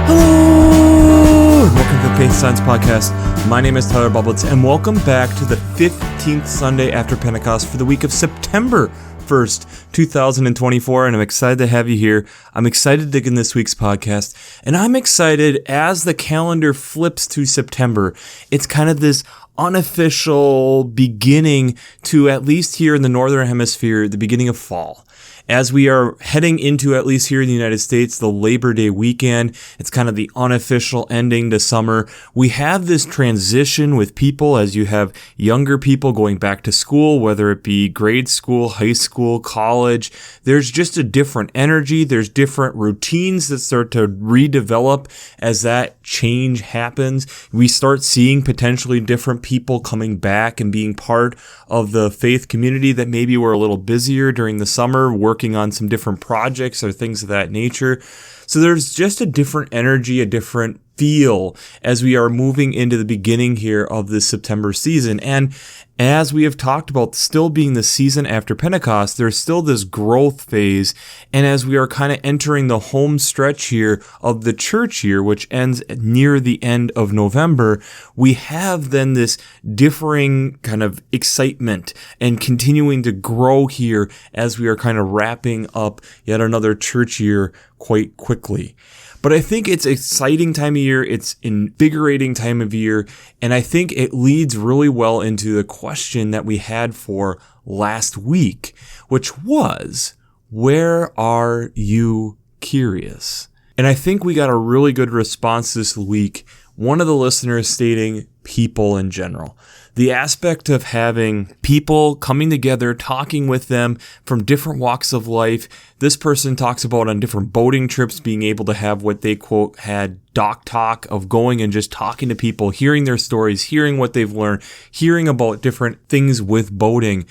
Hello! Welcome to the Faith Science Podcast. My name is Tyler Bublitz, and welcome back to the 15th Sunday after Pentecost for the week of September 1st, 2024, and I'm excited to have you here. I'm excited to dig in this week's podcast, and I'm excited as the calendar flips to September. It's kind of this unofficial beginning to, at least here in the Northern Hemisphere, the beginning of fall. As we are heading into, at least here in the United States, the Labor Day weekend, it's kind of the unofficial ending to summer. We have this transition with people as you have younger people going back to school, whether it be grade school, high school, college. There's just a different energy. There's different routines that start to redevelop as that change happens. We start seeing potentially different people coming back and being part of the faith community that maybe were a little busier during the summer, working on some different projects or things of that nature. So there's just a different energy, a different feel as we are moving into the beginning here of this September season. And as we have talked about still being the season after Pentecost, there's still this growth phase. And as we are kind of entering the home stretch here of the church year, which ends near the end of November, we have then this differing kind of excitement and continuing to grow here as we are kind of wrapping up yet another church year quite quickly. But I think it's an exciting time of year, it's invigorating time of year, and I think it leads really well into the question that we had for last week, which was, where are you curious? And I think we got a really good response this week. One of the listeners stating people in general. The aspect of having people coming together, talking with them from different walks of life. This person talks about on different boating trips being able to have what they quote had dock talk of going and just talking to people, hearing their stories, hearing what they've learned, hearing about different things with boating.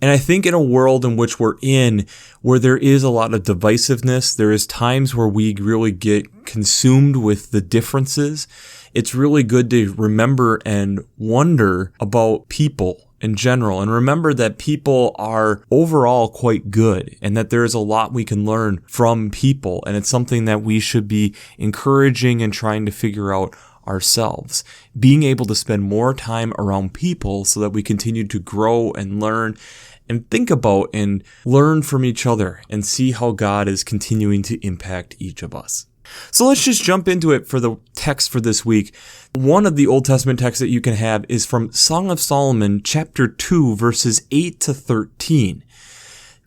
And I think in a world in which we're in, where there is a lot of divisiveness, there is times where we really get consumed with the differences. It's really good to remember and wonder about people in general, and remember that people are overall quite good and that there is a lot we can learn from people, and it's something that we should be encouraging and trying to figure out ourselves. Being able to spend more time around people so that we continue to grow and learn and think about and learn from each other and see how God is continuing to impact each of us. So let's just jump into it for the text for this week. One of the Old Testament texts that you can have is from Song of Solomon, chapter 2, verses 8 to 13.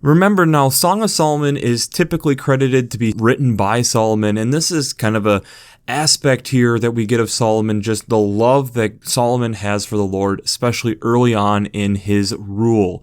Remember now, Song of Solomon is typically credited to be written by Solomon, and this is kind of a aspect here that we get of Solomon, just the love that Solomon has for the Lord, especially early on in his rule.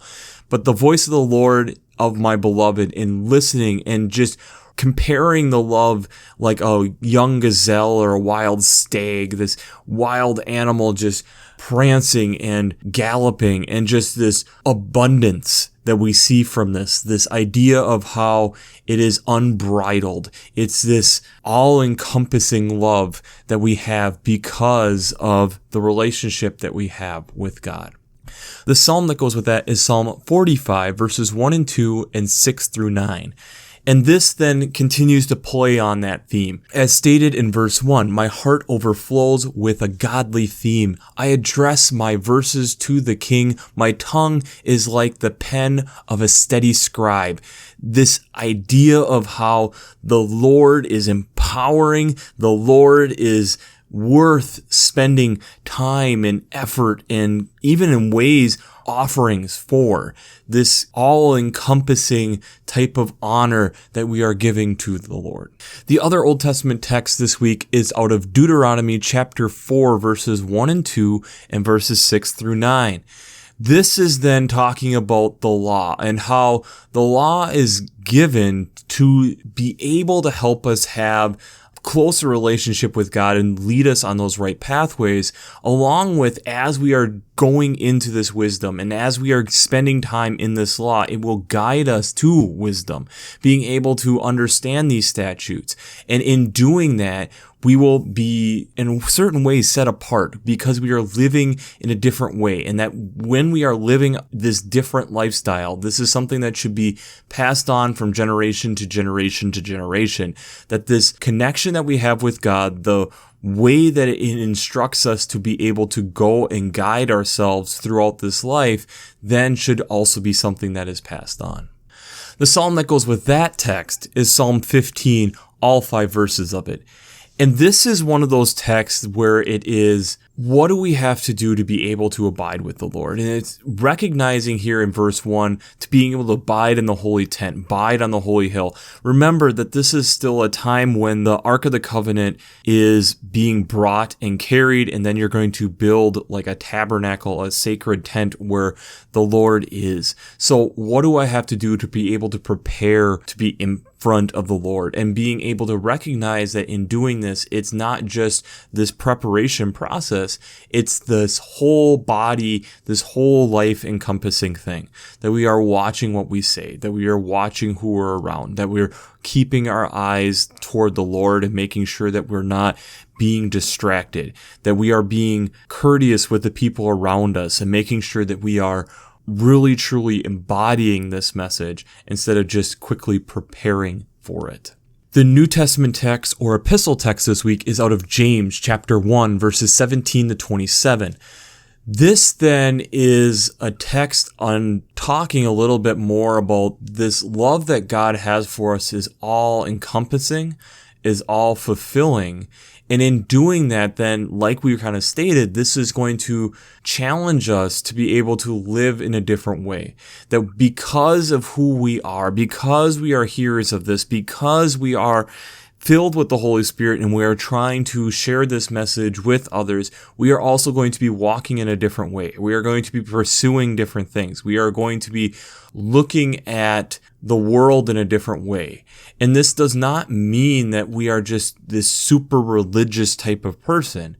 But the voice of the Lord of my beloved, in listening and just comparing the love like a young gazelle or a wild stag, this wild animal just prancing and galloping, and just this abundance that we see from this idea of how it is unbridled. It's this all-encompassing love that we have because of the relationship that we have with God. The psalm that goes with that is Psalm 45, verses 1 and 2 and 6 through 9. And this then continues to play on that theme. As stated in verse 1, my heart overflows with a godly theme. I address my verses to the king. My tongue is like the pen of a steady scribe. This idea of how the Lord is empowering, the Lord is worth spending time and effort and even in ways offerings for, this all-encompassing type of honor that we are giving to the Lord. The other Old Testament text this week is out of Deuteronomy chapter 4, verses 1 and 2 and verses 6 through 9. This is then talking about the law and how the law is given to be able to help us have closer relationship with God and lead us on those right pathways, along with as we are going into this wisdom and as we are spending time in this law, it will guide us to wisdom, being able to understand these statutes. And in doing that, we will be in certain ways set apart because we are living in a different way. And that when we are living this different lifestyle, this is something that should be passed on from generation to generation to generation, that this connection that we have with God, the way that it instructs us to be able to go and guide ourselves throughout this life, then should also be something that is passed on. The psalm that goes with that text is Psalm 15, all 5 verses of it. And this is one of those texts where it is, what do we have to do to be able to abide with the Lord? And it's recognizing here in verse 1 to being able to abide in the holy tent, abide on the holy hill. Remember that this is still a time when the Ark of the Covenant is being brought and carried, and then you're going to build like a tabernacle, a sacred tent where the Lord is. So what do I have to do to be able to prepare to be in front of the Lord, and being able to recognize that in doing this, it's not just this preparation process, it's this whole body, this whole life encompassing thing, that we are watching what we say, that we are watching who we're around, that we're keeping our eyes toward the Lord and making sure that we're not being distracted, that we are being courteous with the people around us and making sure that we are really truly embodying this message instead of just quickly preparing for it. The New Testament text or epistle text this week is out of James chapter 1 verses 17 to 27. This then is a text on talking a little bit more about this love that God has for us is all encompassing, is all fulfilling. And in doing that, then, like we kind of stated, this is going to challenge us to be able to live in a different way. That because of who we are, because we are hearers of this, because we are filled with the Holy Spirit and we are trying to share this message with others, we are also going to be walking in a different way. We are going to be pursuing different things. We are going to be looking at the world in a different way. And this does not mean that we are just this super religious type of person.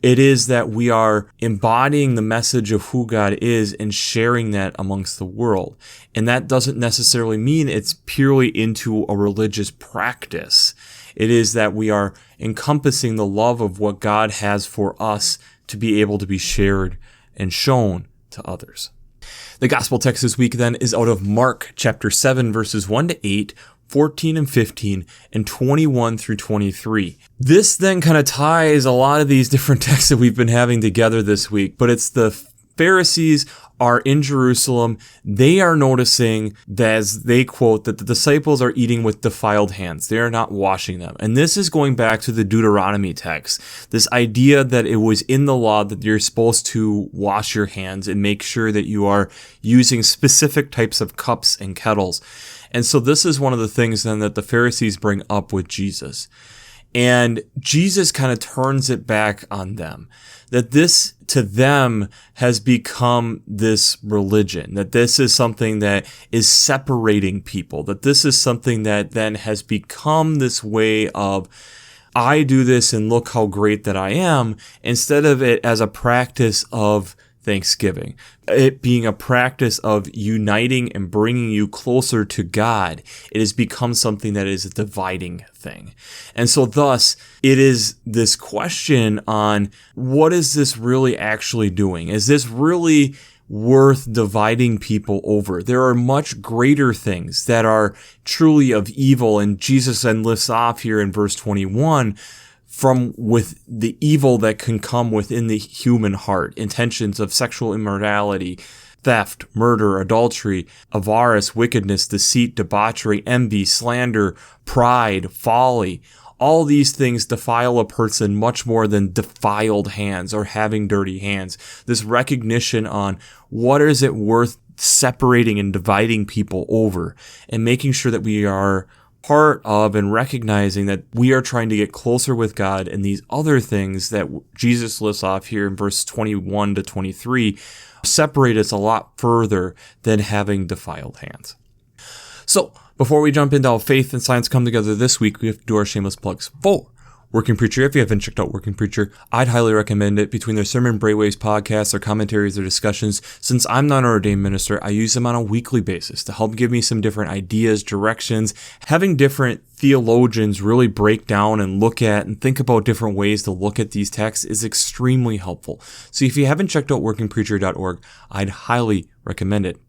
It is that we are embodying the message of who God is and sharing that amongst the world. And that doesn't necessarily mean it's purely into a religious practice. It is that we are encompassing the love of what God has for us to be able to be shared and shown to others. The gospel text this week then is out of Mark chapter 7 verses 1 to 8, 14 and 15, and 21 through 23. This then kind of ties a lot of these different texts that we've been having together this week, but it's the Pharisees are in Jerusalem. They are noticing, as they quote, that the disciples are eating with defiled hands. They are not washing them. And this is going back to the Deuteronomy text. This idea that it was in the law that you're supposed to wash your hands and make sure that you are using specific types of cups and kettles. And so this is one of the things then that the Pharisees bring up with Jesus. And Jesus kind of turns it back on them. That this, to them, has become this religion. That this is something that is separating people. That this is something that then has become this way of, I do this and look how great that I am, instead of it as a practice of Thanksgiving. It being a practice of uniting and bringing you closer to God, it has become something that is a dividing thing. And so thus, it is this question on, what is this really actually doing? Is this really worth dividing people over? There are much greater things that are truly of evil, and Jesus then lifts off here in verse 21 from with the evil that can come within the human heart, intentions of sexual immorality, theft, murder, adultery, avarice, wickedness, deceit, debauchery, envy, slander, pride, folly. All these things defile a person much more than defiled hands or having dirty hands. This recognition on what is it worth separating and dividing people over, and making sure that we are part of and recognizing that we are trying to get closer with God, and these other things that Jesus lists off here in verse 21 to 23 separate us a lot further than having defiled hands. So, before we jump into how faith and science come together this week, we have to do our shameless plugs for Working Preacher. If you haven't checked out Working Preacher, I'd highly recommend it. Between their sermon brainwaves podcasts, their commentaries, their discussions, since I'm not an ordained minister, I use them on a weekly basis to help give me some different ideas, directions. Having different theologians really break down and look at and think about different ways to look at these texts is extremely helpful. So if you haven't checked out workingpreacher.org, I'd highly recommend it.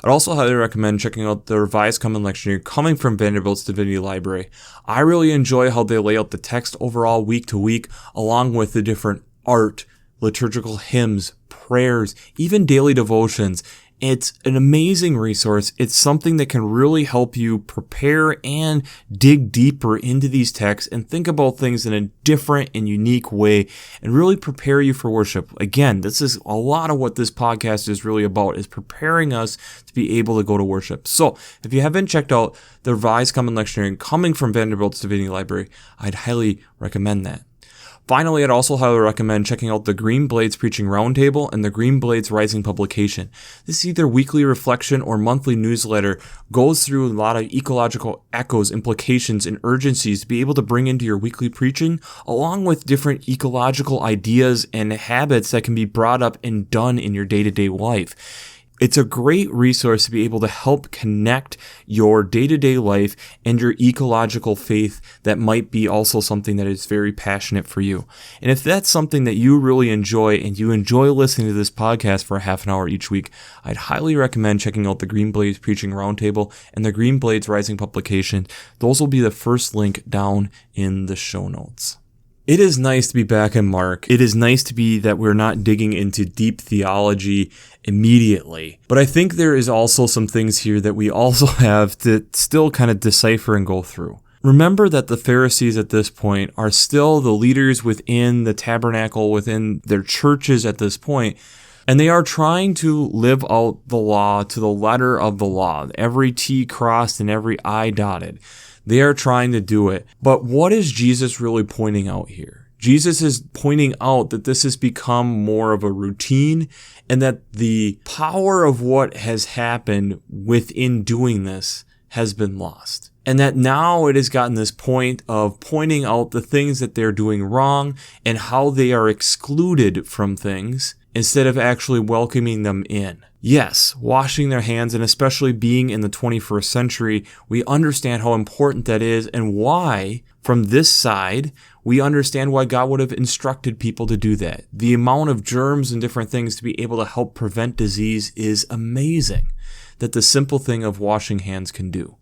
I'd also highly recommend checking out the Revised Common Lectionary coming from Vanderbilt's Divinity Library. I really enjoy how they lay out the text overall week to week, along with the different art, liturgical hymns, prayers, even daily devotions. It's an amazing resource. It's something that can really help you prepare and dig deeper into these texts and think about things in a different and unique way and really prepare you for worship. Again, this is a lot of what this podcast is really about, is preparing us to be able to go to worship. So if you haven't checked out the Revised Common Lectionary coming from Vanderbilt's Divinity Library, I'd highly recommend that. Finally, I'd also highly recommend checking out the Green Blades Preaching Roundtable and the Green Blades Rising publication. This either weekly reflection or monthly newsletter goes through a lot of ecological echoes, implications, and urgencies to be able to bring into your weekly preaching, along with different ecological ideas and habits that can be brought up and done in your day-to-day life. It's a great resource to be able to help connect your day-to-day life and your ecological faith that might be also something that is very passionate for you. And if that's something that you really enjoy and you enjoy listening to this podcast for a half an hour each week, I'd highly recommend checking out the Green Blades Preaching Roundtable and the Green Blades Rising publication. Those will be the first link down in the show notes. It is nice to be back in Mark. It is nice to be that we're not digging into deep theology immediately. But I think there is also some things here that we also have to still kind of decipher and go through. Remember that the Pharisees at this point are still the leaders within the tabernacle, within their churches at this point, and they are trying to live out the law to the letter of the law, every T crossed and every I dotted. They are trying to do it. But what is Jesus really pointing out here? Jesus is pointing out that this has become more of a routine and that the power of what has happened within doing this has been lost. And that now it has gotten this point of pointing out the things that they're doing wrong and how they are excluded from things instead of actually welcoming them in. Yes, washing their hands, and especially being in the 21st century, we understand how important that is and why, from this side, we understand why God would have instructed people to do that. The amount of germs and different things to be able to help prevent disease is amazing that the simple thing of washing hands can do.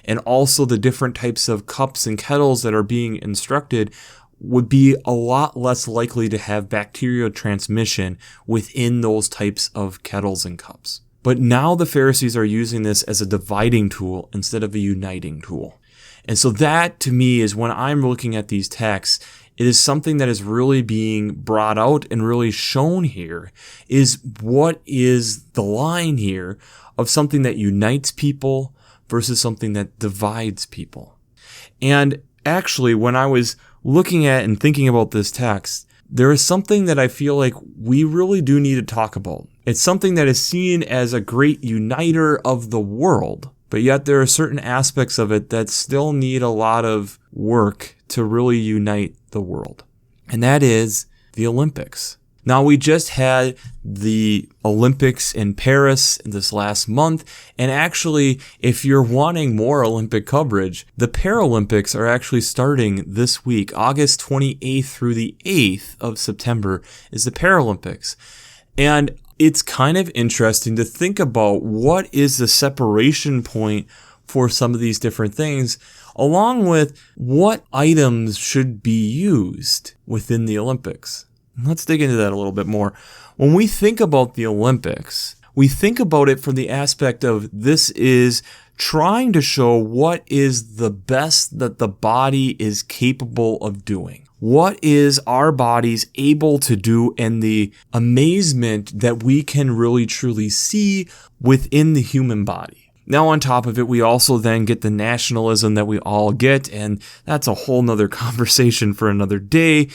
And also the different types of cups and kettles that are being instructed would be a lot less likely to have bacterial transmission within those types of kettles and cups. But now the Pharisees are using this as a dividing tool instead of a uniting tool. And so that, to me, is when I'm looking at these texts, it is something that is really being brought out and really shown here, is what is the line here of something that unites people versus something that divides people. And actually, when I was looking at and thinking about this text, there is something that I feel like we really do need to talk about. It's something that is seen as a great uniter of the world, but yet there are certain aspects of it that still need a lot of work to really unite the world. And that is the Olympics. Now, we just had the Olympics in Paris this last month, and actually, if you're wanting more Olympic coverage, the Paralympics are actually starting this week. August 28th through the 8th of September is the Paralympics. And it's kind of interesting to think about what is the separation point for some of these different things, along with what items should be used within the Olympics. Let's dig into that a little bit more. When we think about the Olympics, we think about it from the aspect of this is trying to show what is the best that the body is capable of doing. What is our bodies able to do, and the amazement that we can really truly see within the human body. Now, on top of it, we also then get the nationalism that we all get, and that's a whole nother conversation for another day.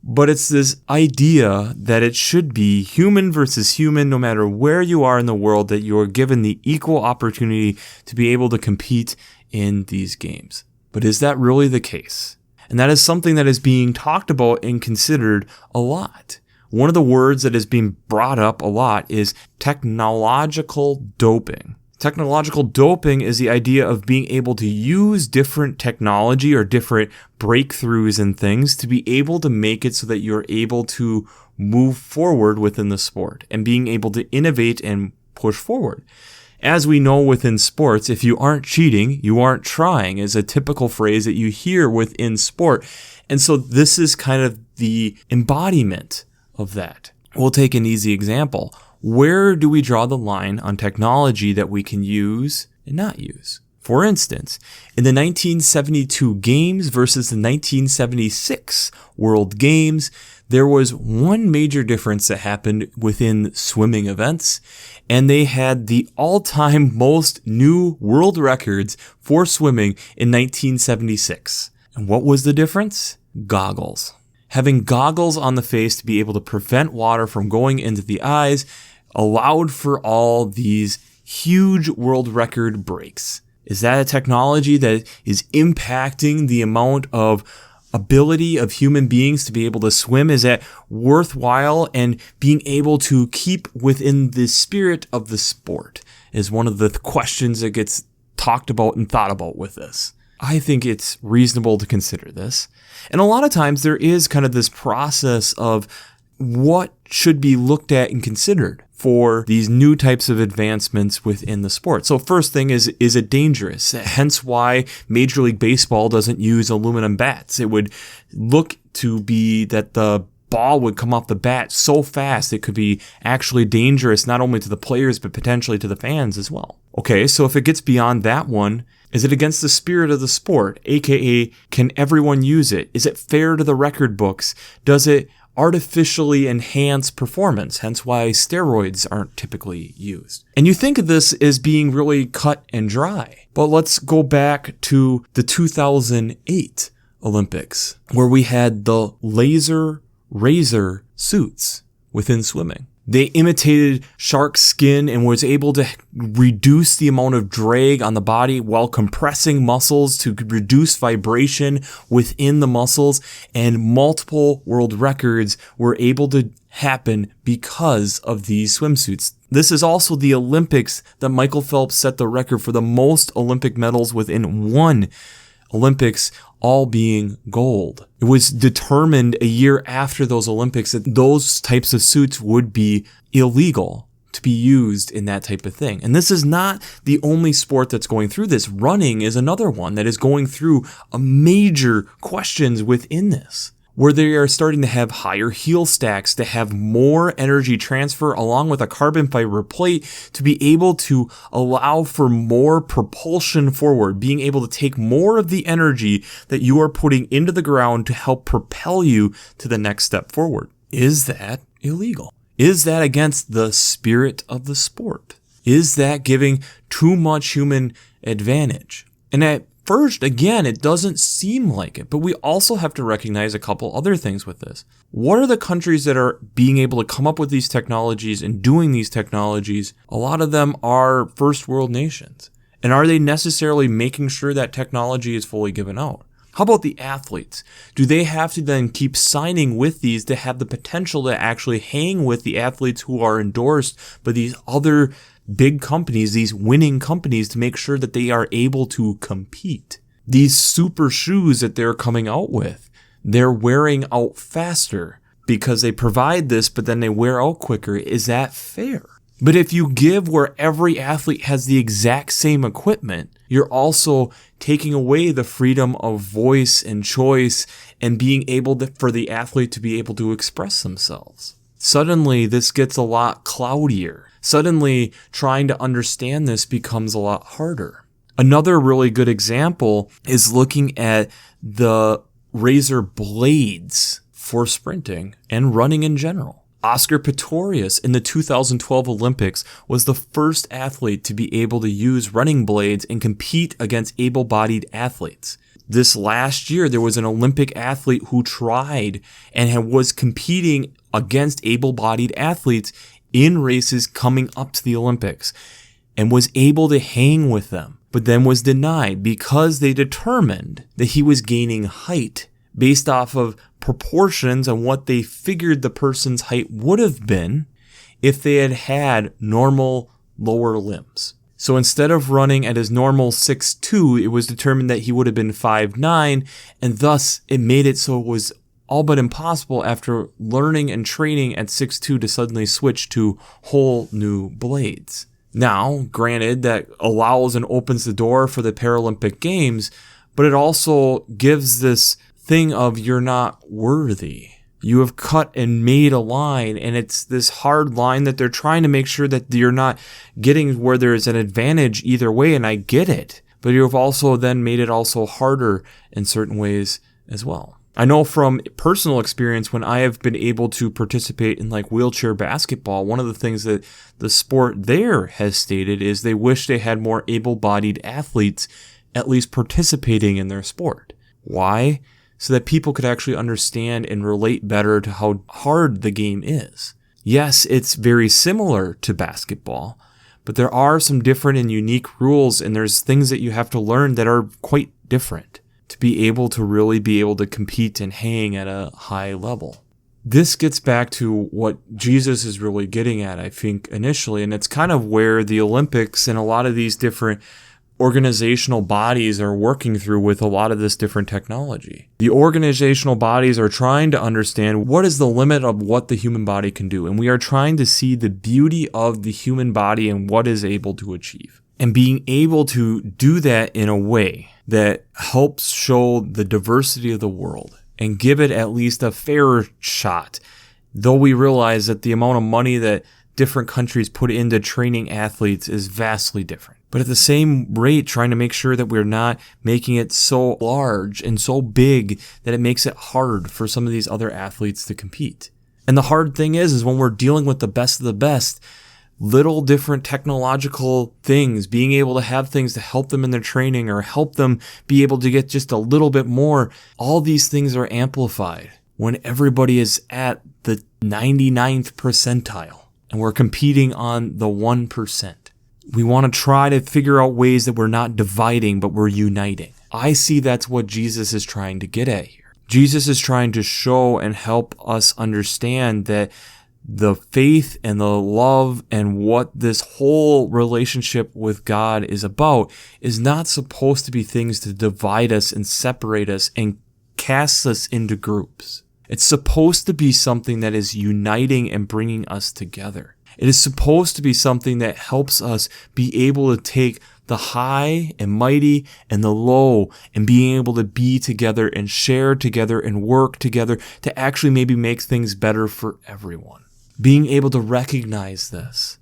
But it's this idea that it should be human versus human, no matter where you are in the world, that you are given the equal opportunity to be able to compete in these games. But is that really the case? And that is something that is being talked about and considered a lot. One of the words that is being brought up a lot is technological doping. Technological doping is the idea of being able to use different technology or different breakthroughs and things to be able to make it so that you're able to move forward within the sport and being able to innovate and push forward. As we know within sports, if you aren't cheating, you aren't trying is a typical phrase that you hear within sport. And so this is kind of the embodiment of that. We'll take an easy example. Where do we draw the line on technology that we can use and not use? For instance, in the 1972 Games versus the 1976 World Games, there was one major difference that happened within swimming events, and they had the all-time most new world records for swimming in 1976. And what was the difference? Goggles. Having goggles on the face to be able to prevent water from going into the eyes allowed for all these huge world record breaks. Is that a technology that is impacting the amount of ability of human beings to be able to swim? Is that worthwhile? And being able to keep within the spirit of the sport is one of the questions that gets talked about and thought about with this. I think it's reasonable to consider this. And a lot of times there is kind of this process of what should be looked at and considered for these new types of advancements within the sport. So first thing is it dangerous? Hence why Major League Baseball doesn't use aluminum bats. It would look to be that the ball would come off the bat so fast it could be actually dangerous not only to the players but potentially to the fans as well. Okay, so if it gets beyond that one, is it against the spirit of the sport? AKA, can everyone use it? Is it fair to the record books? Does it artificially enhance performance? Hence why steroids aren't typically used. And you think of this as being really cut and dry. But let's go back to the 2008 Olympics, where we had the laser razor suits within swimming. They imitated shark skin and was able to reduce the amount of drag on the body while compressing muscles to reduce vibration within the muscles, and multiple world records were able to happen because of these swimsuits. This is also the Olympics that Michael Phelps set the record for the most Olympic medals within one Olympics, all being gold. It was determined a year after those Olympics that those types of suits would be illegal to be used in that type of thing. And this is not the only sport that's going through this. Running is another one that is going through a major questions within this, where they are starting to have higher heel stacks to have more energy transfer along with a carbon fiber plate to be able to allow for more propulsion forward, being able to take more of the energy that you are putting into the ground to help propel you to the next step forward. Is that illegal? Is that against the spirit of the sport? Is that giving too much human advantage? And at first, again, it doesn't seem like it, but we also have to recognize a couple other things with this. What are the countries that are being able to come up with these technologies and doing these technologies? A lot of them are first world nations. And are they necessarily making sure that technology is fully given out? How about the athletes? Do they have to then keep signing with these to have the potential to actually hang with the athletes who are endorsed by these other big companies, these winning companies, to make sure that they are able to compete? These super shoes that they're coming out with, they're wearing out faster because they provide this, but then they wear out quicker. Is that fair? But if you give where every athlete has the exact same equipment, you're also taking away the freedom of voice and choice and being able for the athlete to be able to express themselves. Suddenly, this gets a lot cloudier. Suddenly, trying to understand this becomes a lot harder. Another really good example is looking at the razor blades for sprinting and running in general. Oscar Pistorius in the 2012 Olympics was the first athlete to be able to use running blades and compete against able-bodied athletes. This last year, there was an Olympic athlete who tried and was competing against able-bodied athletes in races coming up to the Olympics and was able to hang with them, but then was denied because they determined that he was gaining height based off of proportions and what they figured the person's height would have been if they had had normal lower limbs. So instead of running at his normal 6'2", it was determined that he would have been 5'9", and thus it made it so it was all but impossible after learning and training at 6'2" to suddenly switch to whole new blades. Now, granted, that allows and opens the door for the Paralympic Games, but it also gives this thing of you're not worthy. You have cut and made a line, and it's this hard line that they're trying to make sure that you're not getting where there's an advantage either way, and I get it. But you've also then made it also harder in certain ways as well. I know from personal experience when I have been able to participate in like wheelchair basketball, one of the things that the sport there has stated is they wish they had more able-bodied athletes at least participating in their sport. Why? So that people could actually understand and relate better to how hard the game is. Yes, it's very similar to basketball, but there are some different and unique rules, and there's things that you have to learn that are quite different to be able to really be able to compete and hang at a high level. This gets back to what Jesus is really getting at, I think, initially, and it's kind of where the Olympics and a lot of these different organizational bodies are working through with a lot of this different technology. The organizational bodies are trying to understand what is the limit of what the human body can do, and we are trying to see the beauty of the human body and what is able to achieve. And being able to do that in a way that helps show the diversity of the world and give it at least a fair shot, though we realize that the amount of money that different countries put into training athletes is vastly different. But at the same rate, trying to make sure that we're not making it so large and so big that it makes it hard for some of these other athletes to compete. And the hard thing is when we're dealing with the best of the best, little different technological things, being able to have things to help them in their training or help them be able to get just a little bit more, all these things are amplified when everybody is at the 99th percentile and we're competing on the 1%. We want to try to figure out ways that we're not dividing, but we're uniting. I see that's what Jesus is trying to get at here. Jesus is trying to show and help us understand that the faith and the love and what this whole relationship with God is about is not supposed to be things to divide us and separate us and cast us into groups. It's supposed to be something that is uniting and bringing us together. It is supposed to be something that helps us be able to take the high and mighty and the low and being able to be together and share together and work together to actually maybe make things better for everyone. Being able to recognize this.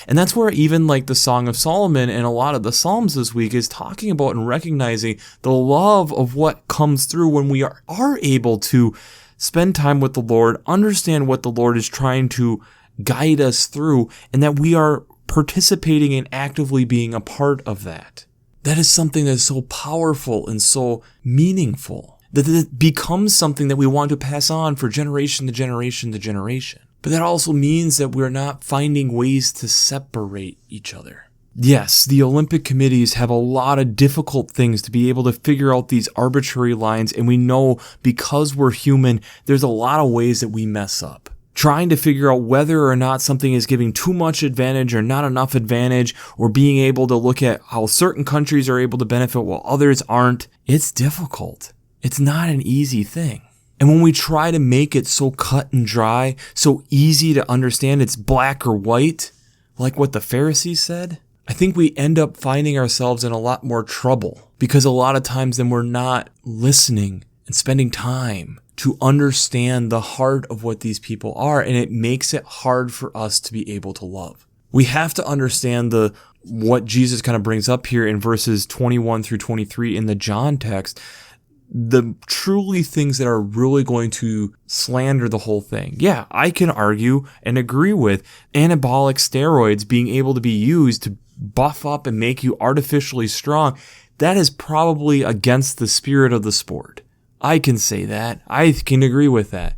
And that's where even like the Song of Solomon and a lot of the Psalms this week is talking about and recognizing the love of what comes through when we are able to spend time with the Lord, understand what the Lord is trying to guide us through, and that we are participating and actively being a part of that. That is something that is so powerful and so meaningful that it becomes something that we want to pass on for generation to generation to generation. But that also means that we're not finding ways to separate each other. Yes, the Olympic committees have a lot of difficult things to be able to figure out these arbitrary lines, and we know because we're human, there's a lot of ways that we mess up. Trying to figure out whether or not something is giving too much advantage or not enough advantage, or being able to look at how certain countries are able to benefit while others aren't, it's difficult. It's not an easy thing. And when we try to make it so cut and dry, so easy to understand it's black or white, like what the Pharisees said, I think we end up finding ourselves in a lot more trouble because a lot of times then we're not listening and spending time to understand the heart of what these people are, and it makes it hard for us to be able to love. We have to understand what Jesus kind of brings up here in verses 21 through 23 in the John text, the truly things that are really going to slander the whole thing. Yeah, I can argue and agree with anabolic steroids being able to be used to buff up and make you artificially strong. That is probably against the spirit of the sport. I can say that. I can agree with that.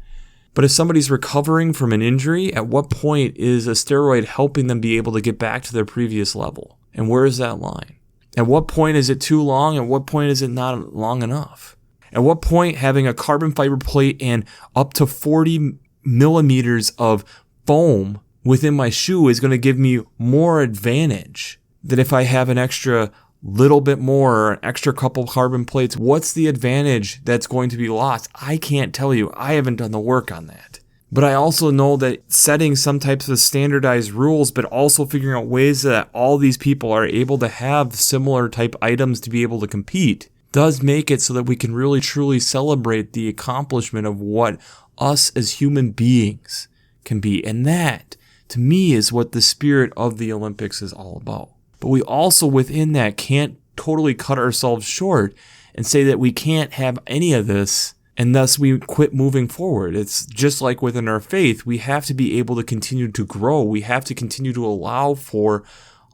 But if somebody's recovering from an injury, at what point is a steroid helping them be able to get back to their previous level? And where is that line? At what point is it too long? At what point is it not long enough? At what point having a carbon fiber plate and up to 40 millimeters of foam within my shoe is going to give me more advantage than if I have an extra little bit more or an extra couple carbon plates? What's the advantage that's going to be lost? I can't tell you. I haven't done the work on that. But I also know that setting some types of standardized rules, but also figuring out ways that all these people are able to have similar type items to be able to compete does make it so that we can really truly celebrate the accomplishment of what us as human beings can be. And that, to me, is what the spirit of the Olympics is all about. But we also, within that, can't totally cut ourselves short and say that we can't have any of this and thus we quit moving forward. It's just like within our faith, we have to be able to continue to grow. We have to continue to allow for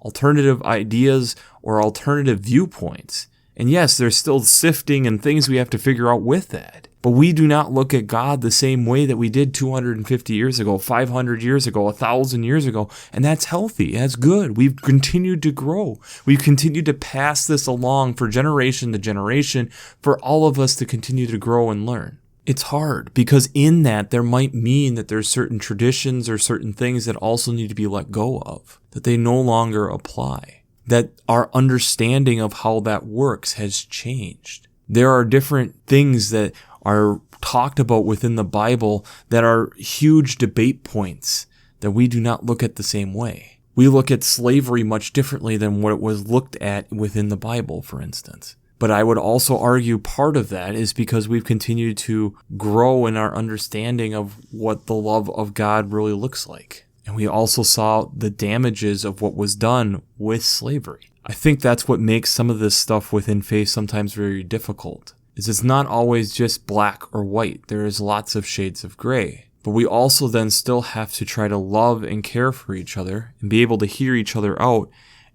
alternative ideas or alternative viewpoints. And yes, there's still sifting and things we have to figure out with that. But we do not look at God the same way that we did 250 years ago, 500 years ago, 1,000 years ago. And that's healthy. That's good. We've continued to grow. We've continued to pass this along for generation to generation for all of us to continue to grow and learn. It's hard because in that there might mean that there's certain traditions or certain things that also need to be let go of, that they no longer apply, that our understanding of how that works has changed. There are different things that are talked about within the Bible that are huge debate points that we do not look at the same way. We look at slavery much differently than what it was looked at within the Bible, for instance. But I would also argue part of that is because we've continued to grow in our understanding of what the love of God really looks like. And we also saw the damages of what was done with slavery. I think that's what makes some of this stuff within faith sometimes very difficult. Is it's not always just black or white. There is lots of shades of gray. But we also then still have to try to love and care for each other and be able to hear each other out.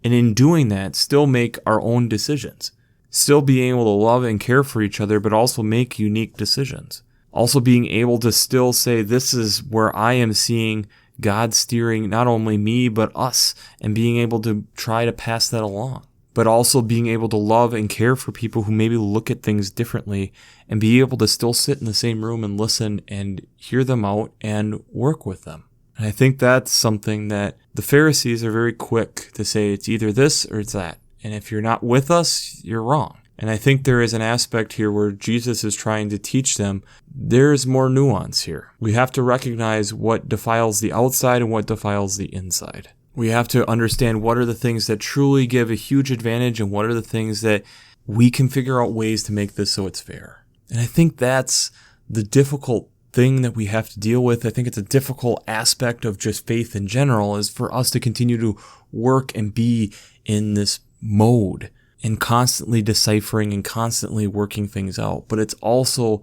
And in doing that, still make our own decisions. Still being able to love and care for each other, but also make unique decisions. Also being able to still say, this is where I am seeing God steering not only me, but us, and being able to try to pass that along. But also being able to love and care for people who maybe look at things differently and be able to still sit in the same room and listen and hear them out and work with them. And I think that's something that the Pharisees are very quick to say it's either this or it's that. And if you're not with us, you're wrong. And I think there is an aspect here where Jesus is trying to teach them there's more nuance here. We have to recognize what defiles the outside and what defiles the inside. We have to understand what are the things that truly give a huge advantage and what are the things that we can figure out ways to make this so it's fair. And I think that's the difficult thing that we have to deal with. I think it's a difficult aspect of just faith in general is for us to continue to work and be in this mode and constantly deciphering and constantly working things out. But it's also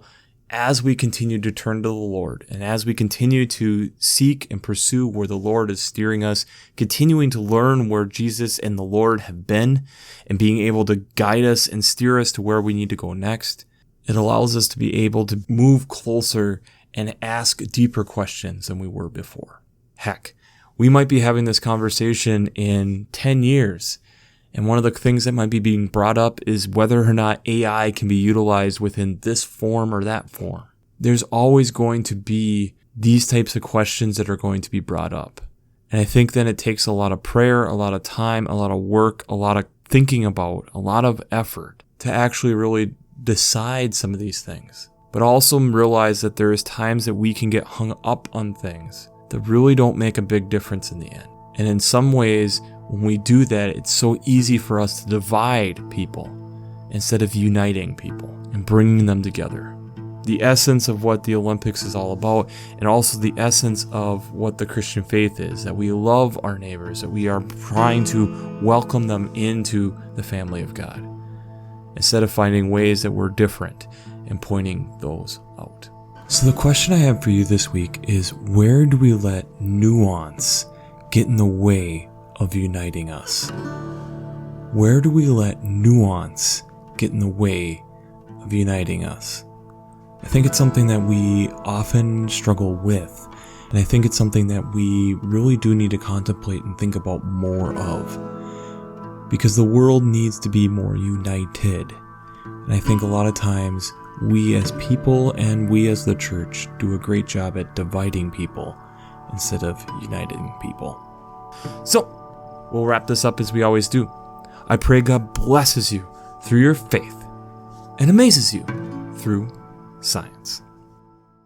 as we continue to turn to the Lord and as we continue to seek and pursue where the Lord is steering us, continuing to learn where Jesus and the Lord have been and being able to guide us and steer us to where we need to go next, it allows us to be able to move closer and ask deeper questions than we were before. Heck, we might be having this conversation in 10 years. And one of the things that might be being brought up is whether or not AI can be utilized within this form or that form. There's always going to be these types of questions that are going to be brought up. And I think then it takes a lot of prayer, a lot of time, a lot of work, a lot of thinking about, a lot of effort to actually really decide some of these things. But also realize that there is times that we can get hung up on things that really don't make a big difference in the end. And in some ways, when we do that, it's so easy for us to divide people instead of uniting people and bringing them together. The essence of what the Olympics is all about, and also the essence of what the Christian faith is, that we love our neighbors, that we are trying to welcome them into the family of God, instead of finding ways that we're different and pointing those out. So the question I have for you this week is, where do we let nuance get in the way of uniting us? Where do we let nuance get in the way of uniting us? I think it's something that we often struggle with, and I think it's something that we really do need to contemplate and think about more of, because the world needs to be more united. And I think a lot of times we as people and we as the church do a great job at dividing people instead of uniting people. So, we'll wrap this up as we always do. I pray God blesses you through your faith and amazes you through science.